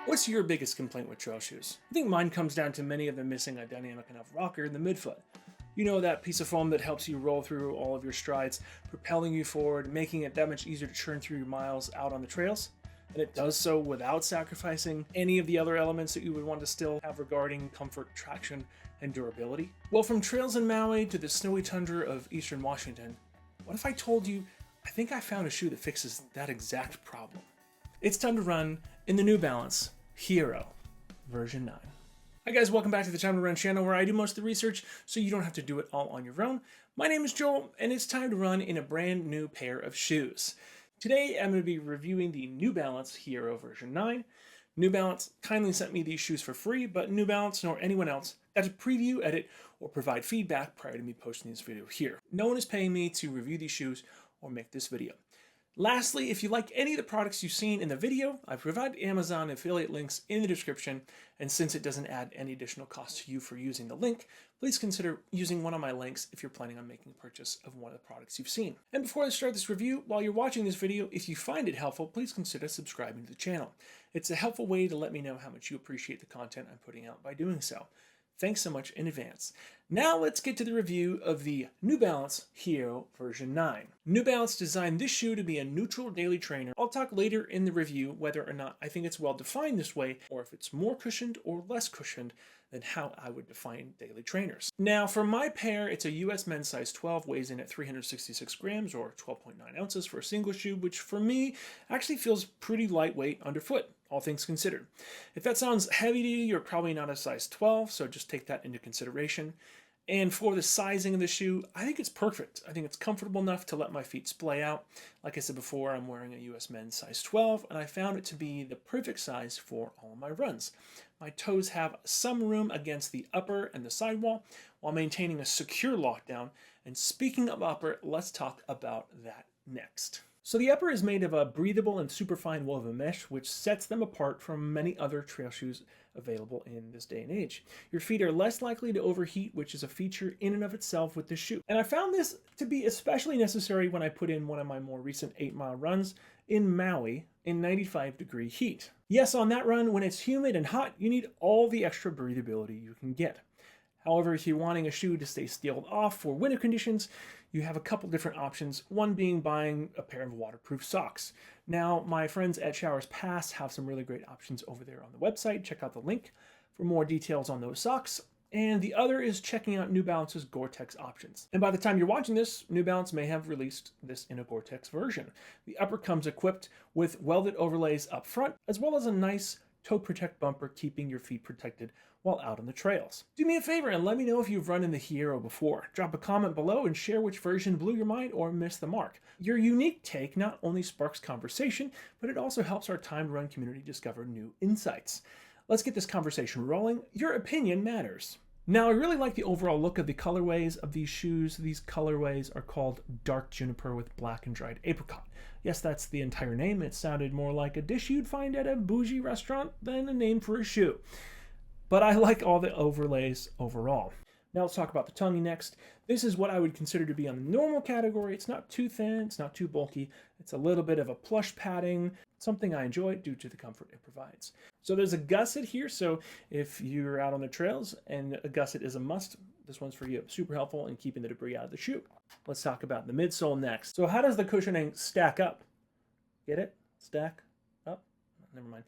What's your biggest complaint with trail shoes? I think mine comes down to many of them missing a dynamic enough rocker in the midfoot. You know, that piece of foam that helps you roll through all of your strides, propelling you forward, making it that much easier to churn through your miles out on the trails. And it does so without sacrificing any of the other elements that you would want to still have regarding comfort, traction, and durability. Well, from trails in Maui to the snowy tundra of eastern Washington, what if I told you I think I found a shoe that fixes that exact problem? It's time to run in the New Balance Hierro version 9. Hi guys, welcome back to the Time to Run channel, where I do most of the research so you don't have to do it all on your own. My name is Joel, and it's time to run in a brand new pair of shoes. Today I'm going to be reviewing the New Balance Hierro version 9. New Balance kindly sent me these shoes for free, but New Balance nor anyone else got to preview, edit, or provide feedback prior to me posting this video here. No one is paying me to review these shoes or make this video. Lastly, if you like any of the products you've seen in the video, I've provided Amazon affiliate links in the description, and since it doesn't add any additional cost to you for using the link, please consider using one of my links if you're planning on making a purchase of one of the products you've seen. And before I start this review, while you're watching this video, if you find it helpful, please consider subscribing to the channel. It's a helpful way to let me know how much you appreciate the content I'm putting out by doing so. Thanks so much in advance. Now let's get to the review of the New Balance Hierro version 9. New Balance designed this shoe to be a neutral daily trainer. I'll talk later in the review whether or not I think it's well defined this way, or if it's more cushioned or less cushioned than how I would define daily trainers. Now for my pair, it's a US men's size 12, weighs in at 366 grams or 12.9 ounces for a single shoe, which for me actually feels pretty lightweight underfoot, all things considered. If that sounds heavy to you, you're probably not a size 12, so just take that into consideration. And for the sizing of the shoe, I think it's perfect. I think it's comfortable enough to let my feet splay out. Like I said before, I'm wearing a US men's size 12, and I found it to be the perfect size for all of my runs. My toes have some room against the upper and the sidewall while maintaining a secure lockdown. And speaking of upper, let's talk about that next. So the upper is made of a breathable and superfine woven mesh, which sets them apart from many other trail shoes available in this day and age. Your feet are less likely to overheat, which is a feature in and of itself with this shoe. And I found this to be especially necessary when I put in one of my more recent 8-mile runs in Maui in 95-degree heat. Yes, on that run, when it's humid and hot, you need all the extra breathability you can get. However, if you're wanting a shoe to stay sealed off for winter conditions, you have a couple different options, one being buying a pair of waterproof socks. Now, my friends at NordPass have some really great options over there on the website. Check out the link for more details on those socks. And the other is checking out New Balance's Gore-Tex options. And by the time you're watching this, New Balance may have released this in a Gore-Tex version. The upper comes equipped with welded overlays up front, as well as a nice toe protect bumper, keeping your feet protected while out on the trails. Do me a favor and let me know if you've run in the Hierro before. Drop a comment below and share which version blew your mind or missed the mark. Your unique take not only sparks conversation, but it also helps our Time to Run community discover new insights. Let's get this conversation rolling. Your opinion matters. Now, I really like the overall look of the colorways of these shoes. These colorways are called dark juniper with black and dried apricot. Yes, that's the entire name. It sounded more like a dish you'd find at a bougie restaurant than a name for a shoe. But I like all the overlays overall. Now let's talk about the tongue next. This is what I would consider to be on the normal category. It's not too thin, it's not too bulky. It's a little bit of a plush padding, something I enjoy due to the comfort it provides. So there's a gusset here, so if you're out on the trails and a gusset is a must, this one's for you. Super helpful in keeping the debris out of the shoe. Let's talk about the midsole next. So how does the cushioning stack up? Get it? Stack up? Never mind.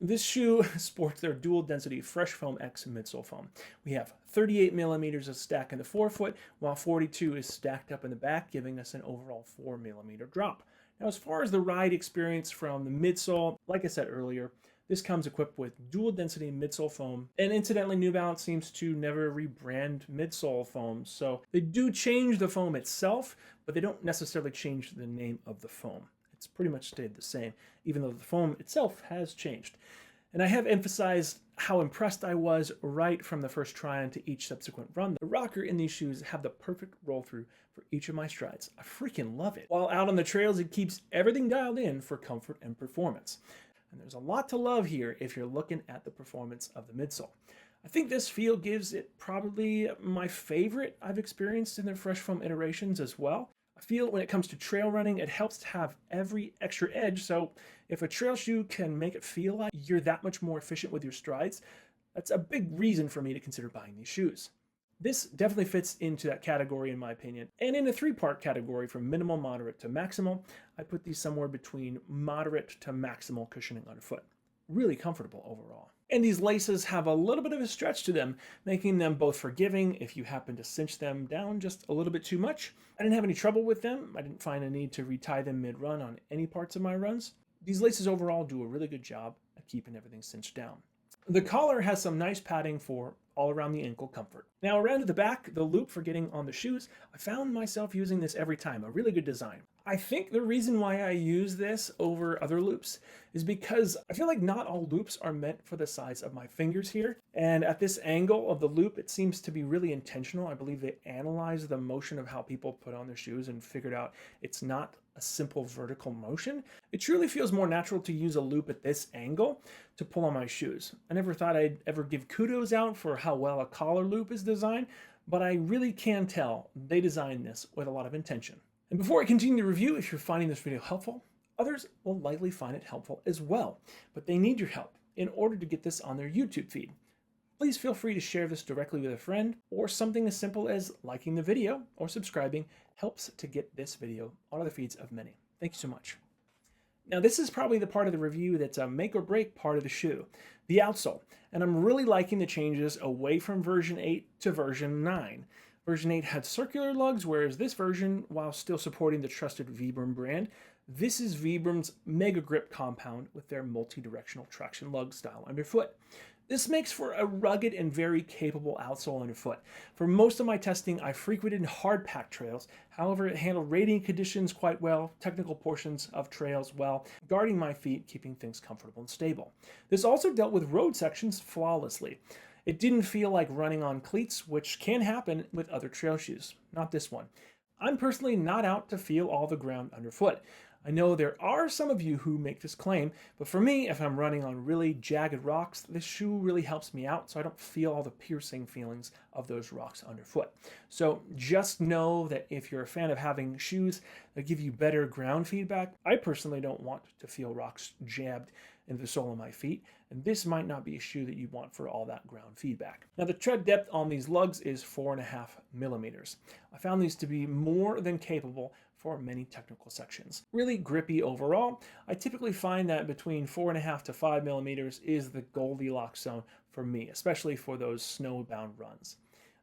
This shoe sports their dual density Fresh Foam X midsole foam. We have 38 millimeters of stack in the forefoot, while 42 is stacked up in the back, giving us an overall 4 millimeter drop. Now, as far as the ride experience from the midsole, like I said earlier, this comes equipped with dual density midsole foam. And incidentally, New Balance seems to never rebrand midsole foam. So they do change the foam itself, but they don't necessarily change the name of the foam. It's pretty much stayed the same, even though the foam itself has changed. And I have emphasized how impressed I was right from the first try on to each subsequent run. The rocker in these shoes have the perfect roll through for each of my strides. I freaking love it. While out on the trails, it keeps everything dialed in for comfort and performance. And there's a lot to love here if you're looking at the performance of the midsole. I think this feel gives it probably my favorite I've experienced in the Fresh Foam iterations as well. I feel when it comes to trail running, it helps to have every extra edge, so if a trail shoe can make it feel like you're that much more efficient with your strides, that's a big reason for me to consider buying these shoes. This definitely fits into that category in my opinion. And in a three-part category from minimal, moderate to maximal, I put these somewhere between moderate to maximal cushioning underfoot. Really comfortable overall. And these laces have a little bit of a stretch to them, making them both forgiving if you happen to cinch them down just a little bit too much. I didn't have any trouble with them. I didn't find a need to retie them mid-run on any parts of my runs. These laces overall do a really good job at keeping everything cinched down. The collar has some nice padding for all around the ankle comfort. Now around to the back, the loop for getting on the shoes, I found myself using this every time, a really good design. I think the reason why I use this over other loops is because I feel like not all loops are meant for the size of my fingers here. And at this angle of the loop, it seems to be really intentional. I believe they analyzed the motion of how people put on their shoes and figured out it's not a simple vertical motion. It truly feels more natural to use a loop at this angle to pull on my shoes. I never thought I'd ever give kudos out for how well a collar loop is designed, but I really can tell they designed this with a lot of intention. And before I continue the review, if you're finding this video helpful, others will likely find it helpful as well, but they need your help in order to get this on their YouTube feed. Please feel free to share this directly with a friend, or something as simple as liking the video or subscribing helps to get this video on the feeds of many. Thank you so much. Now this is probably the part of the review that's a make or break part of the shoe, the outsole, and I'm really liking the changes away from version 8 to version 9. Version 8 had circular lugs, whereas this version, while still supporting the trusted Vibram brand, this is Vibram's Mega Grip compound with their multi-directional traction lug style underfoot. This makes for a rugged and very capable outsole underfoot. For most of my testing, I frequented hard packed trails. However, it handled radiant conditions quite well, technical portions of trails well, guarding my feet, keeping things comfortable and stable. This also dealt with road sections flawlessly. It didn't feel like running on cleats, which can happen with other trail shoes. Not this one. I'm personally not out to feel all the ground underfoot. I know there are some of you who make this claim, but for me, if I'm running on really jagged rocks, this shoe really helps me out so I don't feel all the piercing feelings of those rocks underfoot. So just know that if you're a fan of having shoes that give you better ground feedback, I personally don't want to feel rocks jabbed into the sole of my feet, and this might not be a shoe that you want for all that ground feedback. Now the tread depth on these lugs is 4.5 millimeters. I found these to be more than capable for many technical sections. Really grippy overall. I typically find that between 4.5 to 5 millimeters is the Goldilocks zone for me, especially for those snowbound runs.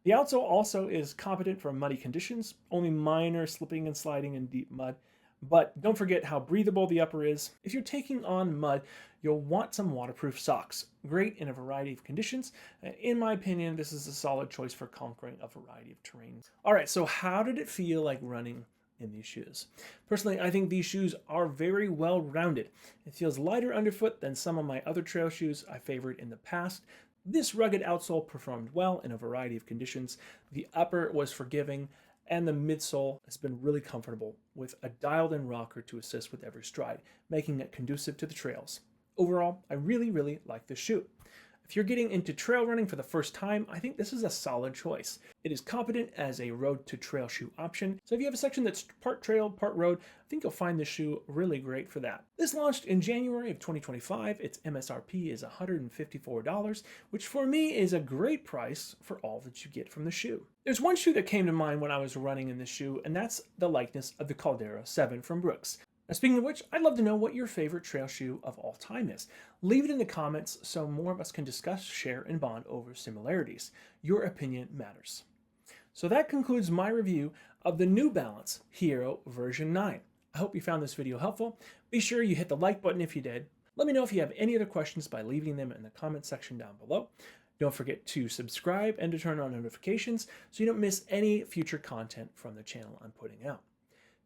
The outsole also is competent for muddy conditions, only minor slipping and sliding in deep mud, but don't forget how breathable the upper is. If you're taking on mud, you'll want some waterproof socks. Great in a variety of conditions. In my opinion, this is a solid choice for conquering a variety of terrains. All right, so how did it feel like running in these shoes? Personally, I think these shoes are very well rounded. It feels lighter underfoot than some of my other trail shoes I favored in the past. This rugged outsole performed well in a variety of conditions. The upper was forgiving, and the midsole has been really comfortable with a dialed-in rocker to assist with every stride, making it conducive to the trails. Overall, I really like this shoe. If you're getting into trail running for the first time, I think this is a solid choice. It is competent as a road to trail shoe option, so if you have a section that's part trail, part road, I think you'll find this shoe really great for that. This launched in January of 2025. Its MSRP is $154, which for me is a great price for all that you get from the shoe. There's one shoe that came to mind when I was running in this shoe, and that's the likeness of the Caldera 7 from Brooks. Now, speaking of which, I'd love to know what your favorite trail shoe of all time is. Leave it in the comments so more of us can discuss, share, and bond over similarities. Your opinion matters. So that concludes my review of the New Balance Hierro version 9. I hope you found this video helpful. Be sure you hit the like button if you did. Let me know if you have any other questions by leaving them in the comment section down below. Don't forget to subscribe and to turn on notifications so you don't miss any future content from the channel I'm putting out.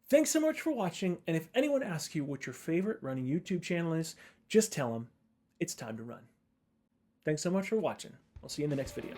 Thanks so much for watching, and if anyone asks you what your favorite running YouTube channel is, just tell them it's time to run. Thanks so much for watching. I'll see you in the next video.